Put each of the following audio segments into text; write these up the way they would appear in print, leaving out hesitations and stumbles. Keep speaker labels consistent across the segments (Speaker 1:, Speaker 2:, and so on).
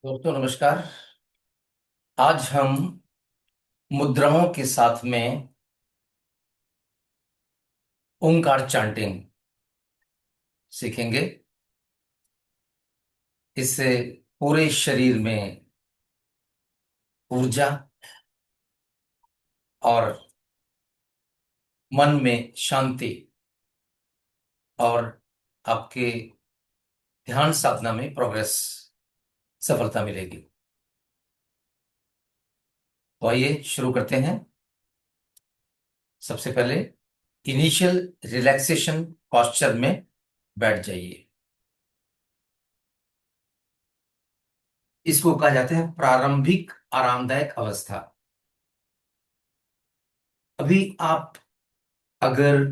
Speaker 1: दोस्तों नमस्कार। आज हम मुद्राओं के साथ में ओंकार चांटिंग सीखेंगे। इससे पूरे शरीर में ऊर्जा और मन में शांति और आपके ध्यान साधना में प्रोग्रेस सफलता मिलेगी। तो आइए शुरू करते हैं। सबसे पहले इनिशियल रिलैक्सेशन पोस्चर में बैठ जाइए। इसको कहा जाता है प्रारंभिक आरामदायक अवस्था। अभी आप अगर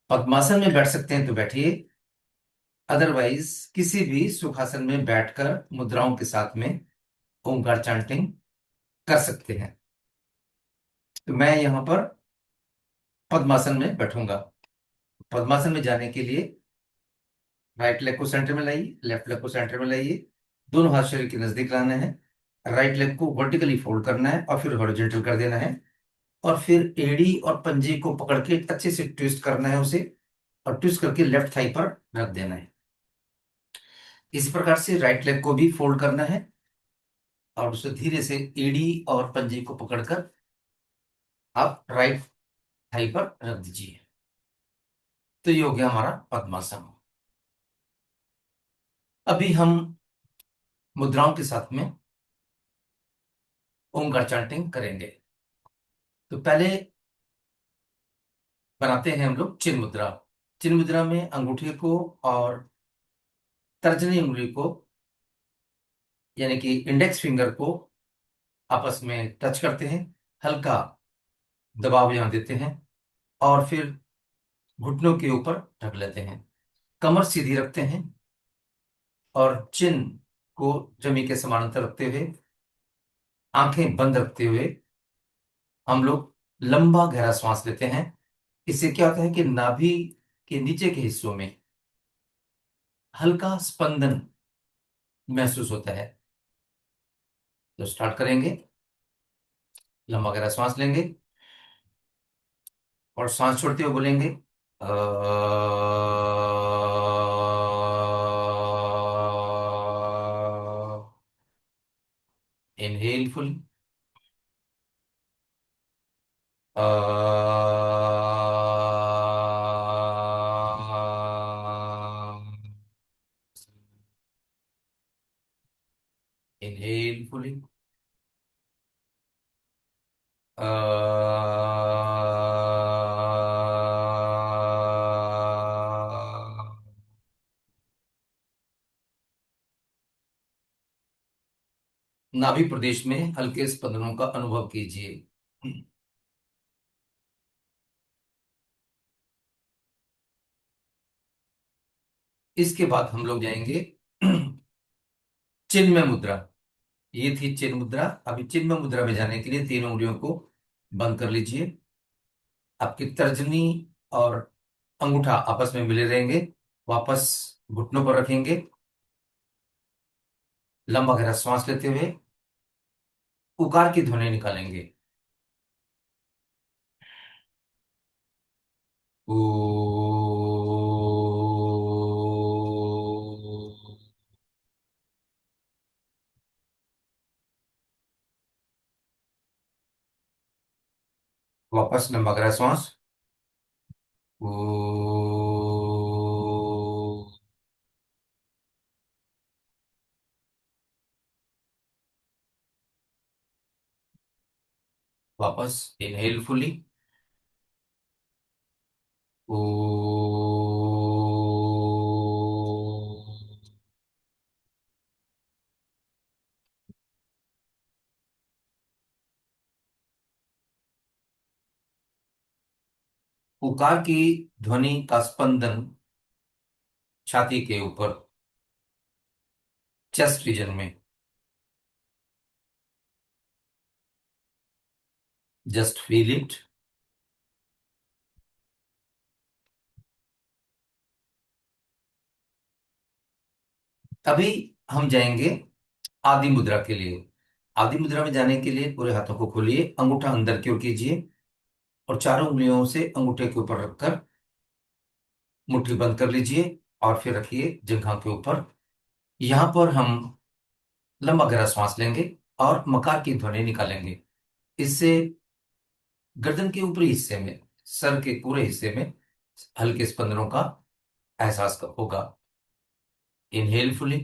Speaker 1: पद्मासन में बैठ सकते हैं तो बैठिए, अदरवाइज किसी भी सुखासन में बैठकर मुद्राओं के साथ में ओंकार चांटिंग कर सकते हैं। तो मैं यहाँ पर पद्मासन में बैठूंगा। पद्मासन में जाने के लिए राइट लेग को सेंटर में लाइए, लेफ्ट लेग को सेंटर में लाइए, दोनों हाथ शरीर के नजदीक लाना है। राइट लेग को वर्टिकली फोल्ड करना है और फिर हॉरिजॉन्टल कर देना है, और फिर एड़ी और पंजे को पकड़ के अच्छे से ट्विस्ट करना है उसे, और ट्विस्ट करके लेफ्ट थाई पर रख देना है। इस प्रकार से राइट लेग को भी फोल्ड करना है और उसे धीरे से एड़ी और पंजे को पकड़कर आप राइट थाई पर रख दीजिए। तो ये हो गया हमारा पद्मासन। अभी हम मुद्राओं के साथ में ओंकार चांटिंग करेंगे। तो पहले बनाते हैं हम लोग चिन्ह मुद्रा। चिन्ह मुद्रा में अंगूठे को और तर्जनी उंगली को, यानी कि इंडेक्स फिंगर को आपस में टच करते हैं, हल्का दबाव यहां देते हैं और फिर घुटनों के ऊपर ढक लेते हैं। कमर सीधी रखते हैं और चिन्ह को जमी के समानांतर रखते हुए, आंखें बंद रखते हुए हम लोग लंबा गहरा सांस लेते हैं। इससे क्या होता है कि नाभि के नीचे के हिस्सों में हल्का स्पंदन महसूस होता है। तो स्टार्ट करेंगे। लंबा गहरा सांस लेंगे और सांस छोड़ते हुए बोलेंगे इनहेल फुल, इनहेल फुली, नाभि प्रदेश में हल्के स्पंदनों का अनुभव कीजिए। इसके बाद हम लोग जाएंगे चिन्मय मुद्रा। ये थी चिन्ह मुद्रा। अभी चिन्मय मुद्रा में जाने के लिए तीनों उंगलियों को बंद कर लीजिए। आपकी तर्जनी और अंगूठा आपस में मिले रहेंगे। वापस घुटनों पर रखेंगे। लंबा गहरा सांस लेते हुए उकार की ध्वनि निकालेंगे। ओ। वापस लंबा गहरा सांस। ओ। वापस इनहेल फुली। ओ। उकार की ध्वनि का स्पंदन छाती के ऊपर, चेस्ट रीजन में। Just feel it. अभी हम जाएंगे आदि मुद्रा के लिए, आदि मुद्रा में जाने के लिए पूरे हाथों को खोलिए, अंगूठा अंदर की ओर कीजिए और चारों उंगलियों से अंगूठे के ऊपर रखकर मुट्ठी बंद कर लीजिए और फिर रखिए जंघा के ऊपर। यहां पर हम लंबा गहरा श्वास लेंगे और मकार की ध्वनि निकालेंगे। इससे गर्दन के ऊपरी हिस्से में, सर के पूरे हिस्से में हल्के स्पंदनों का एहसास होगा। Inhale fully.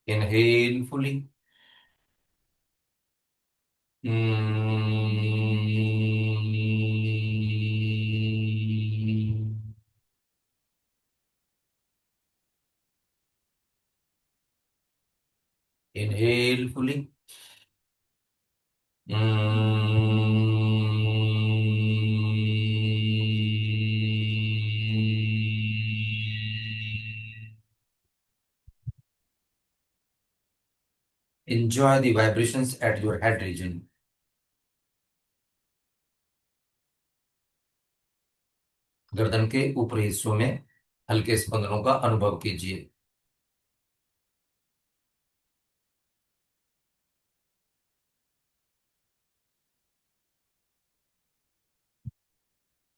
Speaker 1: Inhale fully. Inhale fully. Enjoy the vibrations at your head region. गर्दन के ऊपरी हिस्सों में हल्के स्पंदनों का अनुभव कीजिए।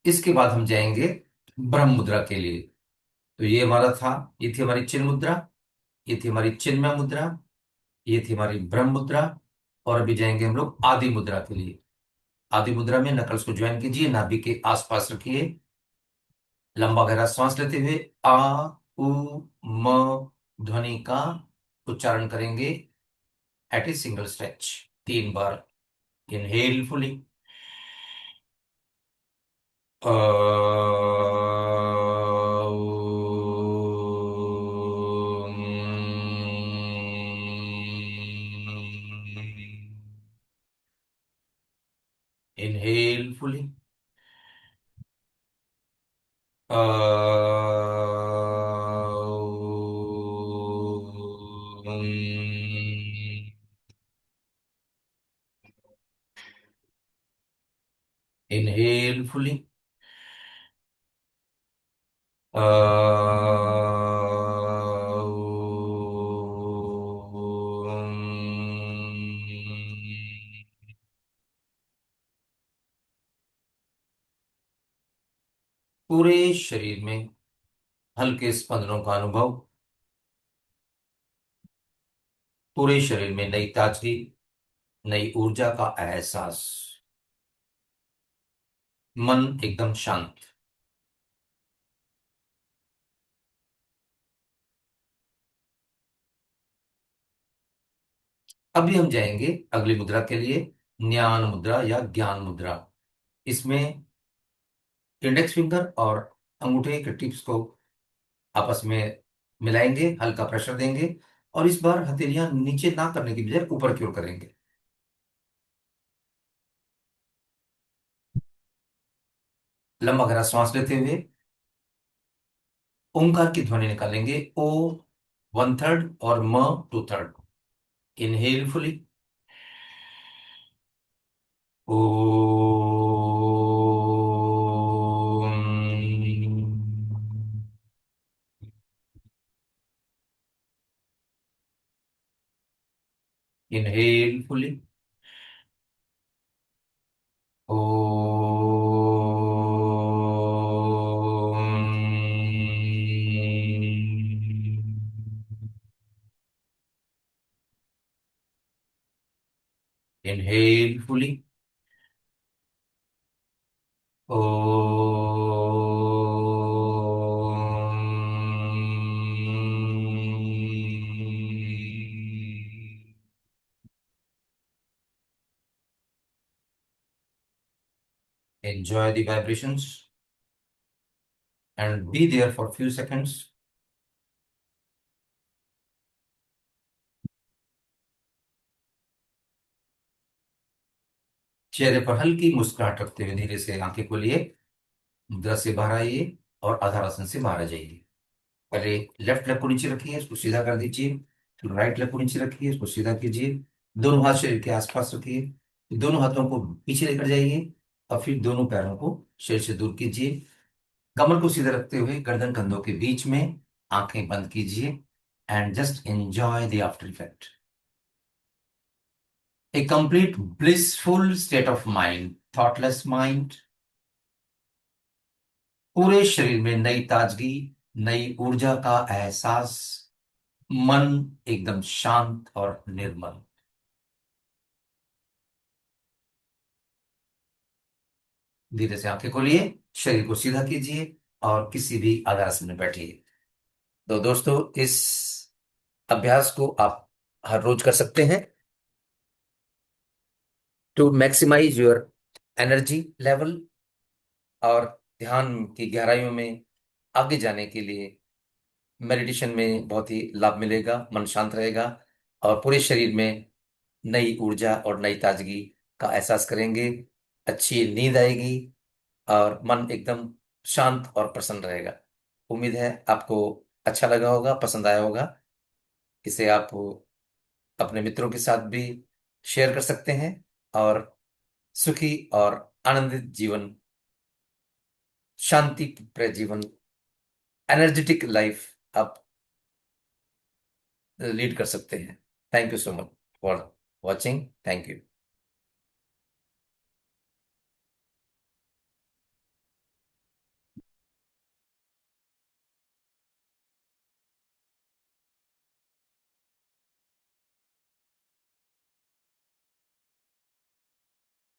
Speaker 1: इसके बाद हम जाएंगे ब्रह्म मुद्रा के लिए। तो ये हमारा था, ये थी हमारी चिन्ह मुद्रा, ये थी हमारी चिन्मय मुद्रा, ये थी हमारी ब्रह्म मुद्रा। और अभी जाएंगे हम लोग आदि मुद्रा के लिए। आदि मुद्रा में नकल्स को ज्वाइन कीजिए, नाभि के आसपास रखिए, लंबा गहरा सांस लेते हुए आ उ म ध्वनि का उच्चारण करेंगे एट ए सिंगल स्ट्रेच 3 बार। Inhale fully. Inhale fully. Inhale fully. पूरे शरीर में हल्के स्पंदनों का अनुभव, पूरे शरीर में नई ताजगी, नई ऊर्जा का एहसास, मन एकदम शांत। अभी हम जाएंगे अगली मुद्रा के लिए, ज्ञान मुद्रा या ज्ञान मुद्रा। इसमें इंडेक्स फिंगर और अंगूठे के टिप्स को आपस में मिलाएंगे, हल्का प्रेशर देंगे और इस बार हथेलियां नीचे ना करने की बजाय ऊपर की ओर करेंगे। लंबा गहरा सांस लेते हुए ओंकार की ध्वनि निकालेंगे, ओ 1/3 और म 2/3। Inhale fully. ओ। Inhale fully. ओ। Inhale fully. ओ। Enjoy the vibrations and be there for few seconds. चेहरे पर हल्की मुस्कुराहट रखते हुए धीरे से आंखें खोलिए, मुद्रा से बाहर आइए और आधारासन से बाहर आ जाइए। पहले लेफ्ट लेग को नीचे रखिए, इसको सीधा कर दीजिए। फिर राइट लेग को नीचे रखिए, इसको सीधा कीजिए। दोनों हाथ शरीर के आसपास रखिए, दोनों हाथों को पीछे लेकर जाइए और फिर दोनों पैरों को शरीर से दूर कीजिए। कमर को सीधा रखते हुए गर्दन कंधों के बीच में, आंखें बंद कीजिए and just enjoy the after effect. A complete blissful state of mind, thoughtless mind. पूरे शरीर में नई ताजगी, नई ऊर्जा का एहसास। मन एकदम शांत और निर्मल। धीरे से आंखें खोलिए, शरीर को सीधा कीजिए और किसी भी आसन में बैठिए। तो दोस्तों, इस अभ्यास को आप हर रोज कर सकते हैं to maximise your energy level, और ध्यान की गहराइयों में आगे जाने के लिए मेडिटेशन में बहुत ही लाभ मिलेगा, मन शांत रहेगा और पूरे शरीर में नई ऊर्जा और नई ताजगी का एहसास करेंगे। अच्छी नींद आएगी और मन एकदम शांत और प्रसन्न रहेगा। उम्मीद है आपको अच्छा लगा होगा, पसंद आया होगा। इसे आप अपने मित्रों के साथ भी शेयर कर सकते हैं और सुखी और आनंदित जीवन, शांति प्रिय जीवन, एनर्जेटिक लाइफ आप लीड कर सकते हैं। Thank you so much for watching. Thank you.